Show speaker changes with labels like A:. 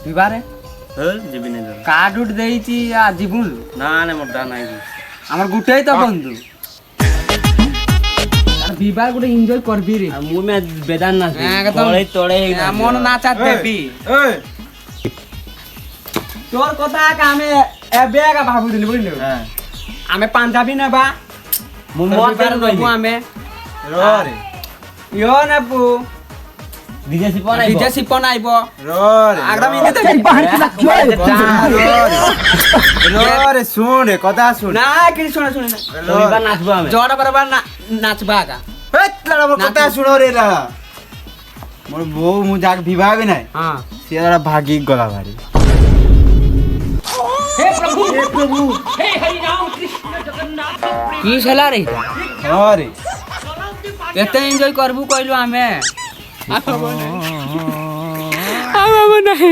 A: বিবারে
B: ଯିବି ନାଇଁ
A: କାର୍ଡ ଗୋଟେ ଦେଇଛି ଯିବୁନୁ
B: ନା ନା ମୋର ଡା ନାହିଁ
A: আমার গোটাই তো বন্ধু বিবার গোটে এনজয় করবি রে
B: ମୁଁ ମେ ବେଦାନ ନା
A: একদম
B: ତଳେ ତଳେ
A: মন নাচা দেবি তোর কথা আমি এবে একা ভাবুଥିଲି বুঝলি আমি পাঞ্জাবি নেবা
B: ମୁଁ ମତେ
A: নেবো আমি
C: রে
A: ইয়ো নেবো
B: ডিজে সিপন আইব
A: ডিজে সিপন আইব
C: রে
A: একদম ইন্দিতে
C: রে শুন রে কথা শুন
A: না কি শুনে শুনে না
B: তোরিবার নাচবো আমি
A: জড়া বরাবর নাচবা একা
C: মোর কথা শুন রে লা মোর বউ মু যাক বিবাহে নাই
A: হ্যাঁ
C: সে ভাগি গলা ভারি
A: কি ছেলা রে
C: রে
A: কেতে এনজয় করবু কইলু আমি আমি নাই